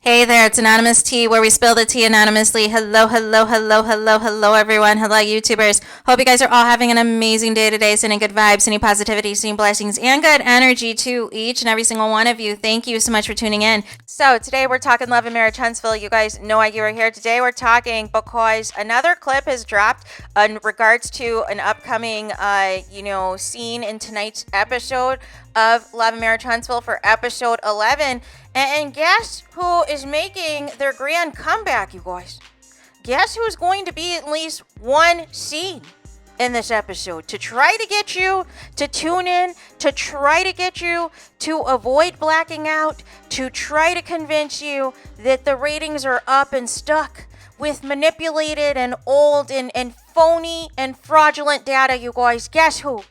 Hey there, it's Anonymous Tea, where we spill the tea anonymously. Hello, hello, hello, hello, hello, everyone. Hello, YouTubers. Hope you guys are all having an amazing day today, sending good vibes, sending positivity, sending blessings, and good energy to each and every single one of you. Thank you so much for tuning in. So today we're talking love and marriage, Huntsville. You guys know why you are here. Today we're talking because another clip has dropped in regards to an upcoming, scene in tonight's episode of Love and Marriage Huntsville for episode 11. And guess who is making their grand comeback, you guys? Guess who's going to be at least one scene in this episode to try to get you to tune in, to try to get you to avoid blacking out, to try to convince you that the ratings are up and stuck with manipulated and old and phony and fraudulent data, you guys. Guess who?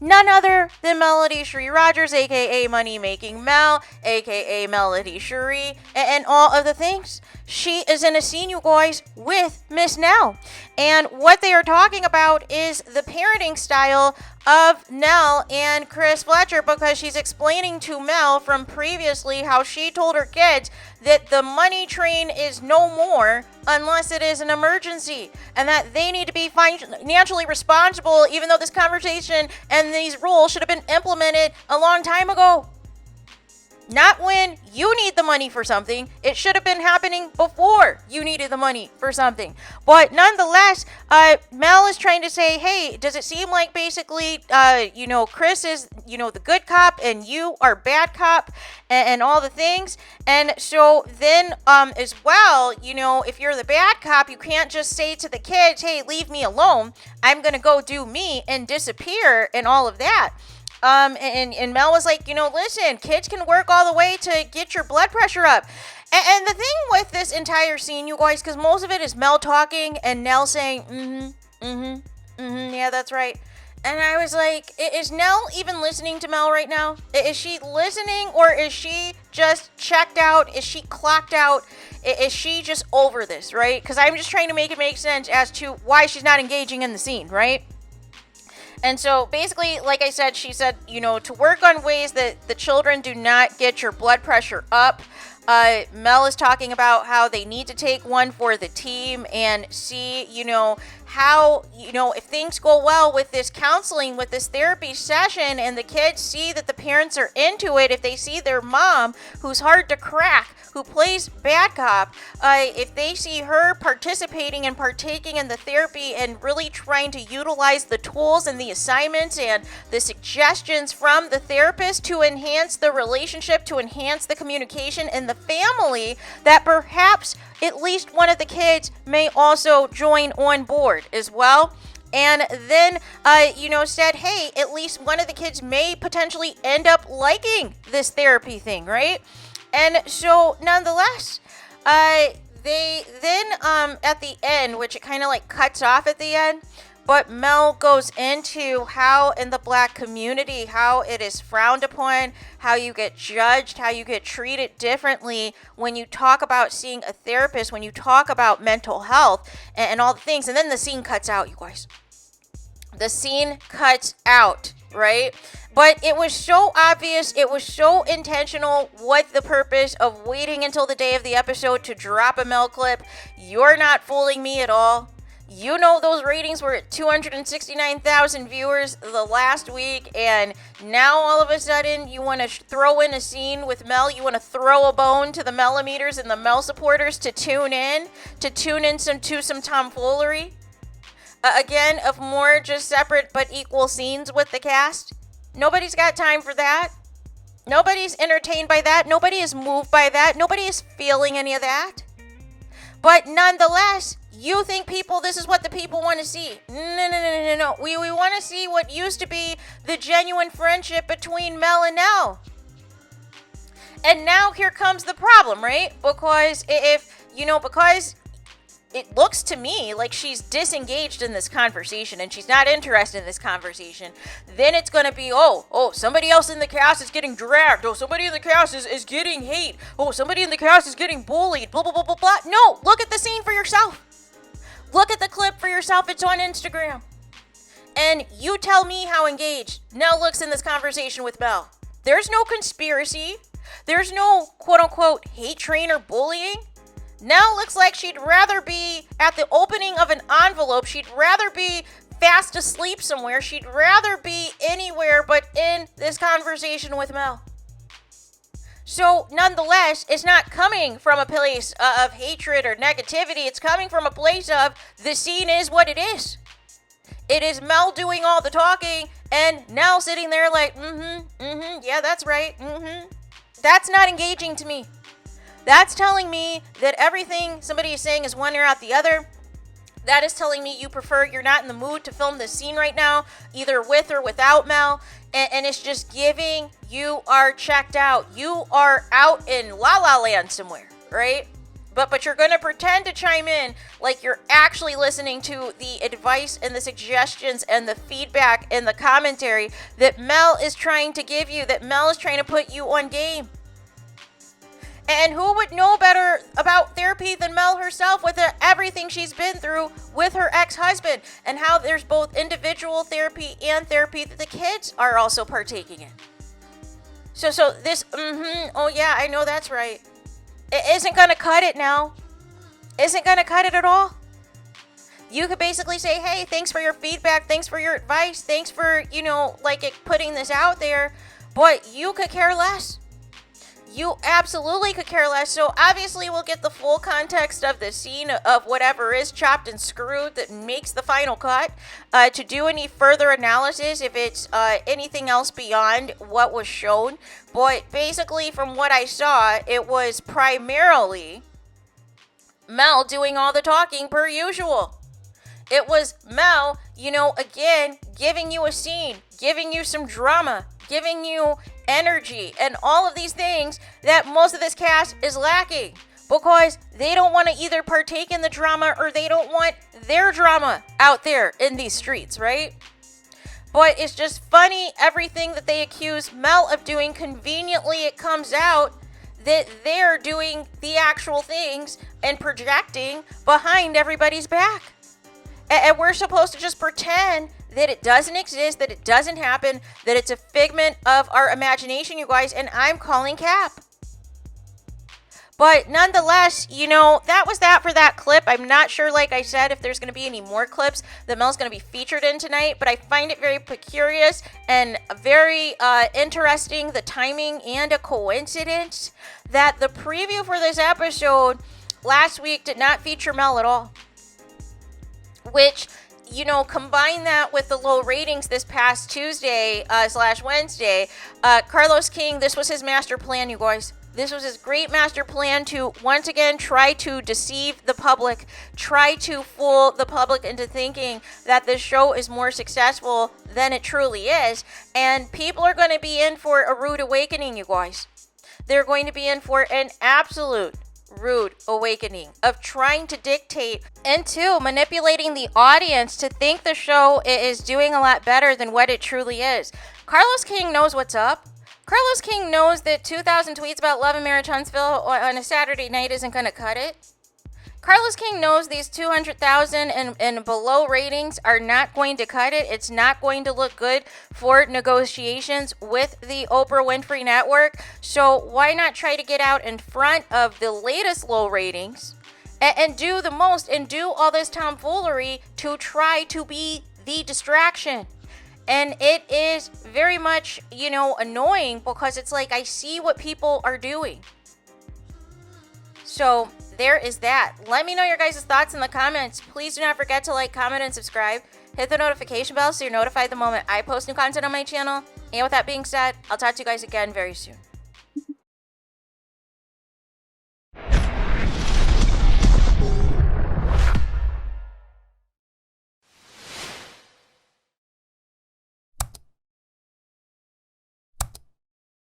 None other than Melody Cherie Rogers, aka Money Making Mel, aka Melody Cherie, and all of the things. She is in a scene, you guys, with Miss Nell. And what they are talking about is the parenting style of Nell and Chris Fletcher, because she's explaining to Mel from previously how she told her kids that the money train is no more unless it is an emergency, and that they need to be financially responsible, even though this conversation and these rules should have been implemented a long time ago. Not when you need the money for something. It should have been happening before you needed the money for something. But nonetheless, Mel is trying to say, hey, does it seem like basically, Chris is, the good cop and you are bad cop and all the things? And so then as well, if you're the bad cop, you can't just say to the kids, hey, leave me alone. I'm going to go do me and disappear and all of that. And Mel was like, listen, kids can work all the way to get your blood pressure up. And the thing with this entire scene, you guys, because most of it is Mel talking and Nell saying, yeah, that's right. And I was like, is Nell even listening to Mel right now? Is she listening, or is she just checked out? Is she clocked out? Is she just over this, right? Because I'm just trying to make it make sense as to why she's not engaging in the scene, right? And so basically, like I said, she said, to work on ways that the children do not get your blood pressure up. Mel is talking about how they need to take one for the team and see, how, if things go well with this counseling, with this therapy session, and the kids see that the parents are into it, if they see their mom, who's hard to crack, who plays bad cop, if they see her participating and partaking in the therapy and really trying to utilize the tools and the assignments and the suggestions from the therapist to enhance the relationship, to enhance the communication in the family, that perhaps at least one of the kids may also join on board as well. And then, said, hey, at least one of the kids may potentially end up liking this therapy thing, right? And so, nonetheless, they then, at the end, which it kind of like cuts off at the end, but Mel goes into how in the black community, how it is frowned upon, how you get judged, how you get treated differently when you talk about seeing a therapist, when you talk about mental health and all the things. And then the scene cuts out, you guys. The scene cuts out, right? But it was so obvious, it was so intentional what the purpose of waiting until the day of the episode to drop a Mel clip. You're not fooling me at all. Those ratings were at 269,000 viewers the last week, and now all of a sudden you want to throw in a scene with Mel. You want to throw a bone to the Melimeters and the Mel supporters to tune in to some tomfoolery. Again, of more just separate but equal scenes with the cast. Nobody's got time for that. Nobody's entertained by that. Nobody is moved by that. Nobody is feeling any of that. But nonetheless, you think this is what the people want to see. No. We want to see what used to be the genuine friendship between Mel and Nell. And now here comes the problem, right? Because because it looks to me like she's disengaged in this conversation and she's not interested in this conversation, then it's going to be, somebody else in the cast is getting dragged. Oh, somebody in the cast is getting hate. Oh, somebody in the cast is getting bullied. Blah, blah, blah, blah, blah. No, look at the scene for yourself. Look at the clip for yourself. It's on Instagram. And you tell me how engaged Nell looks in this conversation with Mel. There's no conspiracy. There's no quote-unquote hate train or bullying. Nell looks like she'd rather be at the opening of an envelope. She'd rather be fast asleep somewhere. She'd rather be anywhere but in this conversation with Mel. So, nonetheless, it's not coming from a place of hatred or negativity. It's coming from a place of the scene is what it is. It is Mel doing all the talking and Nell sitting there like, yeah, that's right, That's not engaging to me. That's telling me that everything somebody is saying is one ear out the other. That is telling me you're not in the mood to film this scene right now, either with or without Mel. And it's just giving you are checked out. You are out in La La Land somewhere, right? But you're going to pretend to chime in like you're actually listening to the advice and the suggestions and the feedback and the commentary that Mel is trying to give you, that Mel is trying to put you on game. And who would know better about therapy than Mel herself with everything she's been through with her ex-husband and how there's both individual therapy and therapy that the kids are also partaking in. So this, oh yeah, I know that's right. It isn't going to cut it now. Isn't going to cut it at all. You could basically say, hey, thanks for your feedback. Thanks for your advice. Thanks for, putting this out there. But you could care less. You absolutely could care less. So obviously we'll get the full context of the scene of whatever is chopped and screwed that makes the final cut. To do any further analysis, if it's anything else beyond what was shown. But basically from what I saw, it was primarily Mel doing all the talking per usual. It was Mel, again, giving you a scene, giving you some drama, giving you energy, and all of these things that most of this cast is lacking because they don't want to either partake in the drama or they don't want their drama out there in these streets, right? But it's just funny, everything that they accuse Mel of doing, conveniently it comes out that they're doing the actual things and projecting behind everybody's back. And we're supposed to just pretend that it doesn't exist, that it doesn't happen, that it's a figment of our imagination, you guys, and I'm calling cap. But nonetheless, that was that for that clip. I'm not sure, like I said, if there's going to be any more clips that Mel's going to be featured in tonight, but I find it very curious and very interesting, the timing and a coincidence that the preview for this episode last week did not feature Mel at all. Which, combine that with the low ratings this past Tuesday / Wednesday. Carlos King, this was his master plan, you guys. This was his great master plan to once again try to deceive the public, try to fool the public into thinking that this show is more successful than it truly is. And people are going to be in for a rude awakening, you guys. They're going to be in for an absolute rude awakening of trying to dictate and two, manipulating the audience to think the show is doing a lot better than what it truly is. Carlos King knows what's up. Carlos King knows that 2,000 tweets about love and marriage Huntsville on a Saturday night isn't going to cut it. Carlos King knows these 200,000 and below ratings are not going to cut it. It's not going to look good for negotiations with the Oprah Winfrey Network. So why not try to get out in front of the latest low ratings and do the most and do all this tomfoolery to try to be the distraction? And it is very much, annoying because it's like I see what people are doing. So there is that. Let me know your guys' thoughts in the comments. Please do not forget to like, comment, and subscribe. Hit the notification bell so you're notified the moment I post new content on my channel. And with that being said, I'll talk to you guys again very soon.